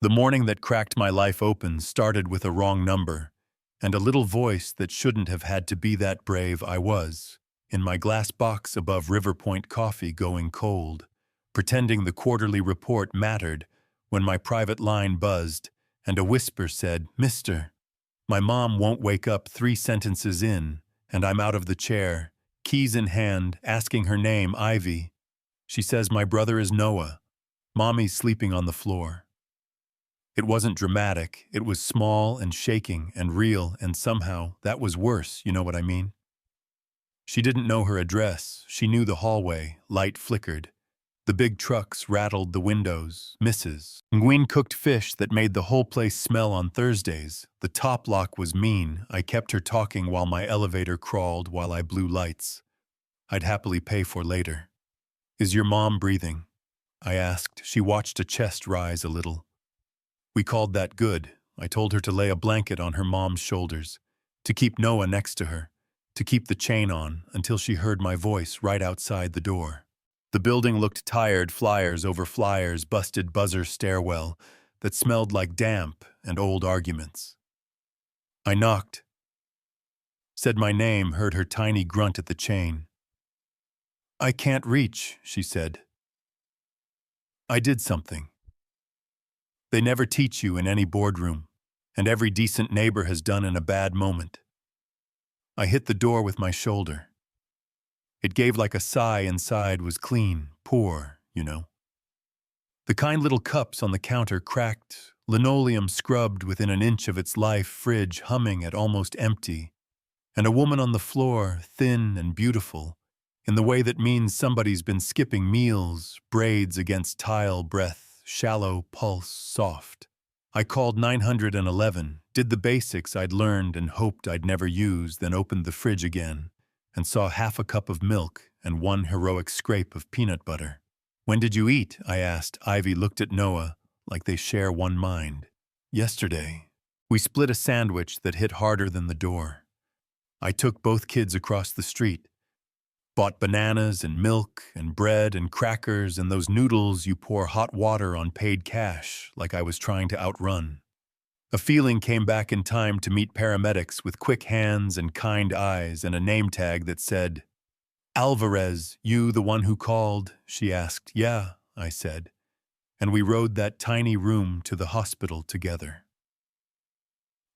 The morning that cracked my life open started with a wrong number, and a little voice that shouldn't have had to be that brave. I was, in my glass box above River Point coffee going cold, pretending the quarterly report mattered when my private line buzzed and a whisper said, "Mister." My mom won't wake up 3 sentences in, and I'm out of the chair, keys in hand, asking her name, Ivy. She says my brother is Noah. Mommy's sleeping on the floor. It wasn't dramatic, it was small and shaking and real, and somehow that was worse, you know what I mean? She didn't know her address, she knew the hallway, light flickered. The big trucks rattled the windows, Mrs. Nguyen cooked fish that made the whole place smell on Thursdays. The top lock was mean, I kept her talking while my elevator crawled while I blew lights. I'd happily pay for later. "Is your mom breathing?" I asked. She watched a chest rise a little. We called that good. I told her to lay a blanket on her mom's shoulders, to keep Noah next to her, to keep the chain on until she heard my voice right outside the door. The building looked tired, flyers over flyers, busted buzzer stairwell that smelled like damp and old arguments. I knocked, said my name, heard her tiny grunt at the chain. "I can't reach," she said. I did something. They never teach you in any boardroom, and every decent neighbor has done in a bad moment. I hit the door with my shoulder. It gave like a sigh. Inside was clean, poor, you know. The kind little cups on the counter cracked, linoleum scrubbed within an inch of its life, fridge humming at almost empty, and a woman on the floor, thin and beautiful, in the way that means somebody's been skipping meals, braids against tile breath, shallow pulse, soft. I called 911, did the basics I'd learned and hoped I'd never use, then opened the fridge again and saw half a cup of milk and one heroic scrape of peanut butter. "When did you eat?" I asked. Ivy looked at Noah like they share one mind. "Yesterday." We split a sandwich that hit harder than the door. I took both kids across the street, bought bananas and milk and bread and crackers and those noodles you pour hot water on paid cash like I was trying to outrun. A feeling came back in time to meet paramedics with quick hands and kind eyes and a name tag that said, "Alvarez, you the one who called?" She asked. "Yeah," I said, and we rode that tiny room to the hospital together.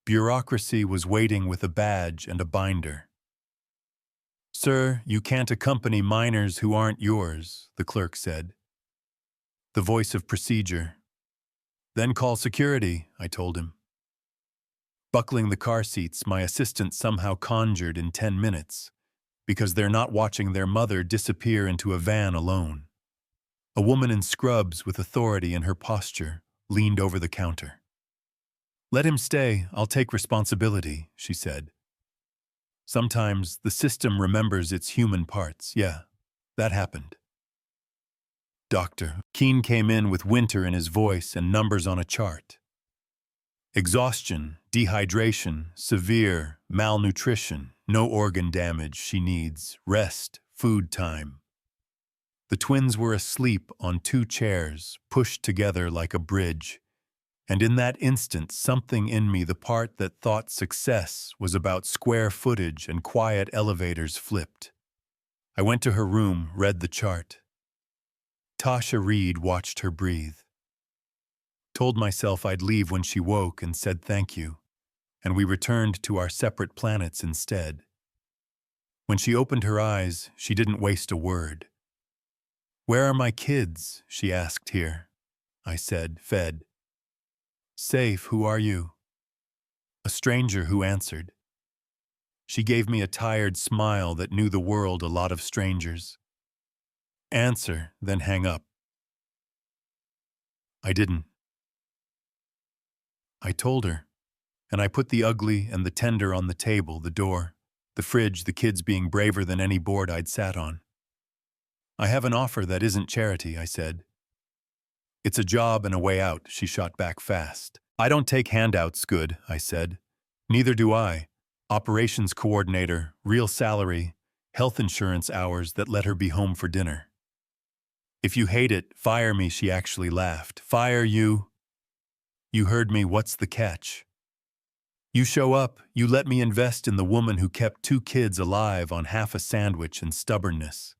Bureaucracy was waiting with a badge and a binder. "Sir, you can't accompany minors who aren't yours," the clerk said. The voice of procedure. "Then call security," I told him. Buckling the car seats, my assistant somehow conjured in 10 minutes, because they're not watching their mother disappear into a van alone. A woman in scrubs with authority in her posture leaned over the counter. "Let him stay, I'll take responsibility," she said. Sometimes the system remembers its human parts. Yeah, that happened. Doctor Keene came in with winter in his voice and numbers on a chart. Exhaustion, dehydration, severe malnutrition, no organ damage she needs, rest, food time. The twins were asleep on 2 chairs, pushed together like a bridge. And in that instant, something in me, the part that thought success was about square footage and quiet elevators, flipped. I went to her room, read the chart. Tasha Reed watched her breathe. Told myself I'd leave when she woke and said thank you, and we returned to our separate planets instead. When she opened her eyes, she didn't waste a word. "Where are my kids?" she asked. "Here," I said, fed. "Safe, who are you?" A stranger who answered. She gave me a tired smile that knew the world a lot of strangers. "Answer, then hang up." I didn't. I told her, and I put the ugly and the tender on the table, the door, the fridge, the kids being braver than any board I'd sat on. "I have an offer that isn't charity," I said. "It's a job and a way out," she shot back fast. "I don't take handouts, good," I said. "Neither do I. Operations coordinator, real salary, health insurance hours that let her be home for dinner." "If you hate it, fire me," she actually laughed. "Fire you?" You heard me, what's the catch? You show up, you let me invest in the woman who kept 2 kids alive on half a sandwich and stubbornness.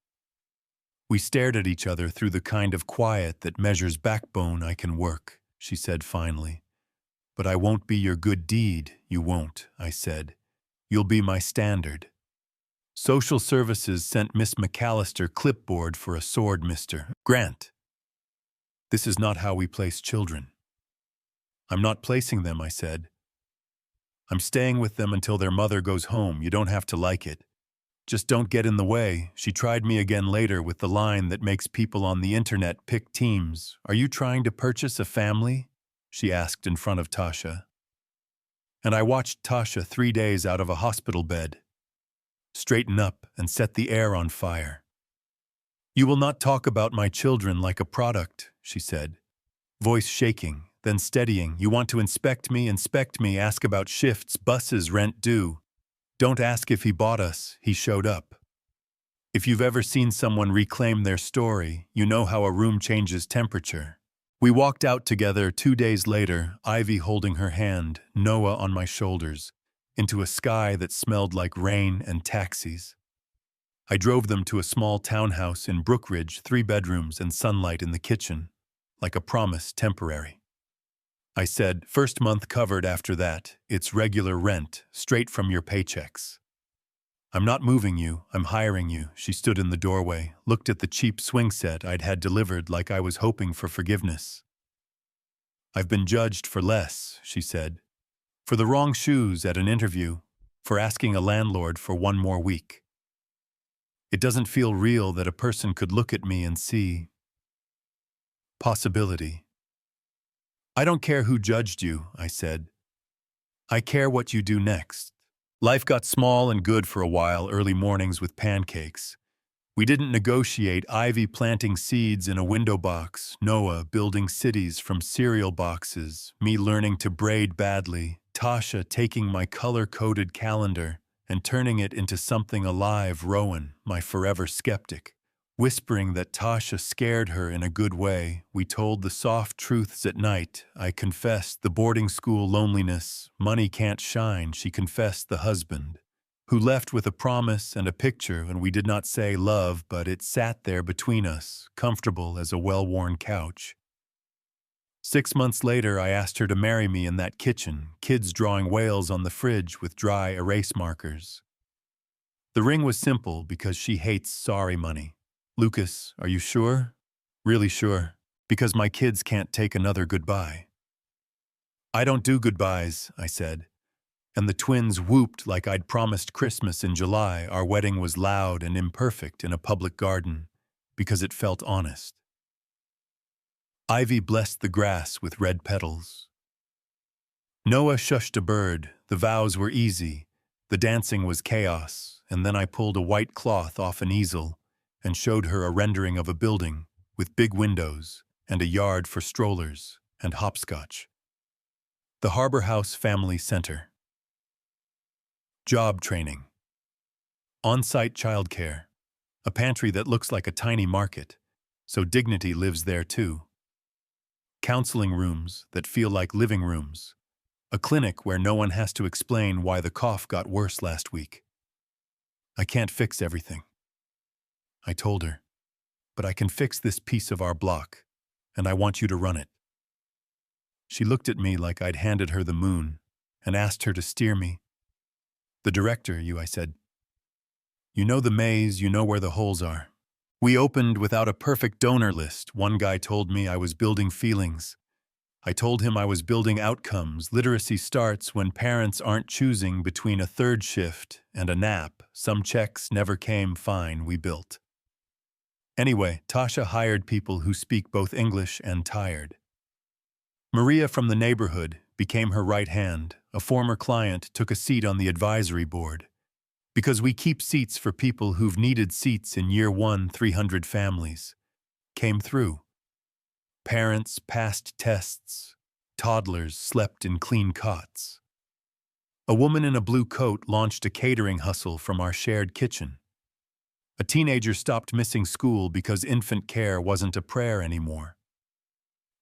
We stared at each other through the kind of quiet that measures backbone I can work, she said finally. But I won't be your good deed, you won't, I said. You'll be my standard. Social Services sent Miss McAllister clipboard for a sword, Mr. Grant. This is not how we place children. I'm not placing them, I said. I'm staying with them until their mother goes home. You don't have to like it. Just don't get in the way. She tried me again later with the line that makes people on the internet pick teams. Are you trying to purchase a family? She asked in front of Tasha. And I watched Tasha 3 days out of a hospital bed. Straighten up and set the air on fire. You will not talk about my children like a product, she said. Voice shaking, then steadying. You want to inspect me, ask about shifts, buses, rent due. Don't ask if he bought us, he showed up. If you've ever seen someone reclaim their story, you know how a room changes temperature. We walked out together 2 days later, Ivy holding her hand, Noah on my shoulders, into a sky that smelled like rain and taxis. I drove them to a small townhouse in Brookridge, 3 bedrooms and sunlight in the kitchen, like a promise temporary. I said, first month covered after that, it's regular rent, straight from your paychecks. I'm not moving you, I'm hiring you. She stood in the doorway, looked at the cheap swing set I'd had delivered like I was hoping for forgiveness. I've been judged for less, she said. For the wrong shoes at an interview, for asking a landlord for 1 more week. It doesn't feel real that a person could look at me and see possibility. I don't care who judged you, I said. I care what you do next. Life got small and good for a while, early mornings with pancakes. We didn't negotiate, Ivy planting seeds in a window box, Noah building cities from cereal boxes, me learning to braid badly, Tasha taking my color-coded calendar and turning it into something alive, Rowan, my forever skeptic. Whispering that Tasha scared her in a good way, we told the soft truths at night. I confessed the boarding school loneliness, money can't shine, she confessed the husband, who left with a promise and a picture, and we did not say love, but it sat there between us, comfortable as a well-worn couch. 6 months later, I asked her to marry me in that kitchen, kids drawing whales on the fridge with dry erase markers. The ring was simple because she hates sorry money. Lucas, are you sure? Really sure? Because my kids can't take another goodbye. I don't do goodbyes, I said. And the twins whooped like I'd promised Christmas in July. Our wedding was loud and imperfect in a public garden because it felt honest. Ivy blessed the grass with red petals. Noah shushed a bird. The vows were easy. The dancing was chaos. And then I pulled a white cloth off an easel and showed her a rendering of a building with big windows and a yard for strollers and hopscotch. The Harbor House Family Center. Job training. On-site childcare. A pantry that looks like a tiny market, so dignity lives there too. Counseling rooms that feel like living rooms. A clinic where no one has to explain why the cough got worse last week. I can't fix everything, I told her, but I can fix this piece of our block, and I want you to run it. She looked at me like I'd handed her the moon and asked her to steer me. The director, I said. You know the maze, you know where the holes are. We opened without a perfect donor list. One guy told me I was building feelings. I told him I was building outcomes. Literacy starts when parents aren't choosing between a third shift and a nap. Some checks never came, fine, we built. Anyway, Tasha hired people who speak both English and tired. Maria from the neighborhood became her right hand. A former client took a seat on the advisory board. Because we keep seats for people who've needed seats in year 1, 300 families. Came through. Parents passed tests. Toddlers slept in clean cots. A woman in a blue coat launched a catering hustle from our shared kitchen. A teenager stopped missing school because infant care wasn't a prayer anymore.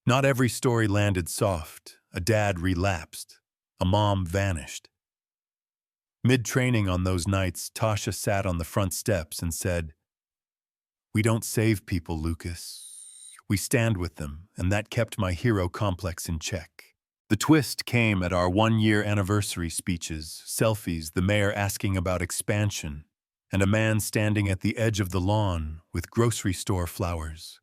Not every story landed soft. A dad relapsed. A mom vanished. Mid-training on those nights, Tasha sat on the front steps and said, "We don't save people, Lucas. We stand with them," and that kept my hero complex in check. The twist came at our one-year anniversary speeches, selfies, the mayor asking about expansion, and a man standing at the edge of the lawn with grocery store flowers.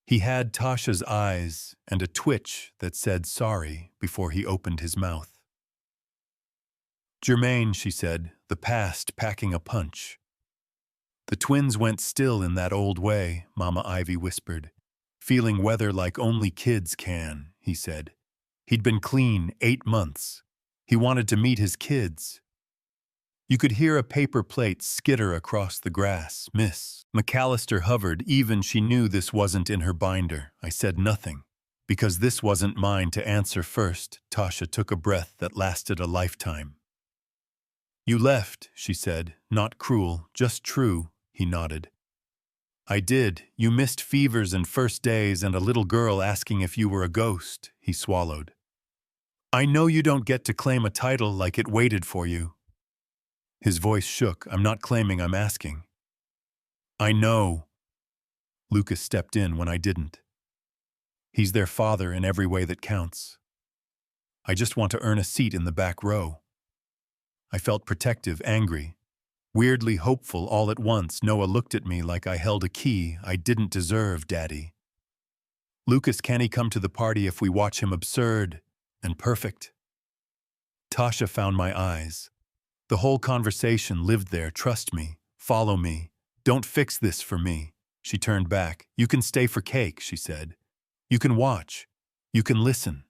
He had Tasha's eyes and a twitch that said sorry before he opened his mouth. "Jermaine," she said, the past packing a punch. "The twins went still in that old way," Mama Ivy whispered. "Feeling weather like only kids can," he said. He'd been clean 8 months. He wanted to meet his kids. You could hear a paper plate skitter across the grass. Miss McAllister hovered, even she knew this wasn't in her binder. I said nothing, because this wasn't mine to answer first. Tasha took a breath that lasted a lifetime. "You left," she said, "not cruel, just true," he nodded. "I did. You missed fevers and first days and a little girl asking if you were a ghost," he swallowed. "I know you don't get to claim a title like it waited for you." His voice shook. "I'm not claiming, I'm asking." "I know." Lucas stepped in when I didn't. "He's their father in every way that counts. I just want to earn a seat in the back row." I felt protective, angry, weirdly hopeful all at once. Noah looked at me like I held a key I didn't deserve, Daddy. "Lucas, can he come to the party if we watch him absurd and perfect?" Tasha found my eyes. The whole conversation lived there. "Trust me. Follow me. Don't fix this for me." She turned back. "You can stay for cake," she said. "You can watch. You can listen.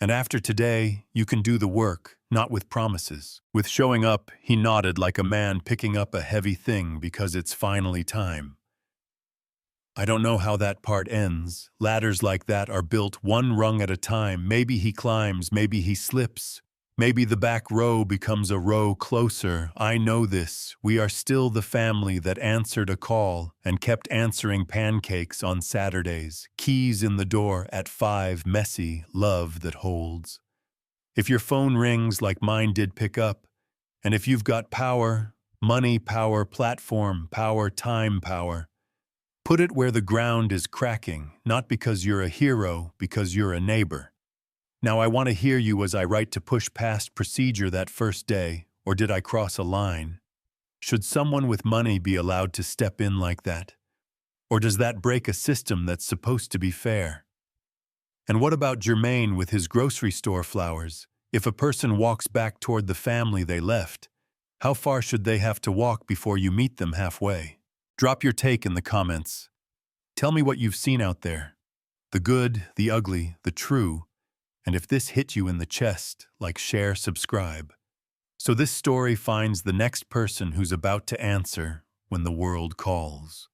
And after today, you can do the work, not with promises. With showing up." He nodded like a man picking up a heavy thing because it's finally time. I don't know how that part ends. Ladders like that are built one rung at a time. Maybe he climbs, maybe he slips. Maybe the back row becomes a row closer. I know this. We are still the family that answered a call and kept answering pancakes on Saturdays. Keys in the door at 5, messy, love that holds. If your phone rings like mine did, pick up. And if you've got power, money power, platform power, time power, put it where the ground is cracking, not because you're a hero, because you're a neighbor. Now I want to hear you as I write to push past procedure that first day, or did I cross a line? Should someone with money be allowed to step in like that? Or does that break a system that's supposed to be fair? And what about Jermaine with his grocery store flowers? If a person walks back toward the family they left, how far should they have to walk before you meet them halfway? Drop your take in the comments. Tell me what you've seen out there. The good, the ugly, the true. And if this hit you in the chest, like, share, subscribe. So this story finds the next person who's about to answer when the world calls.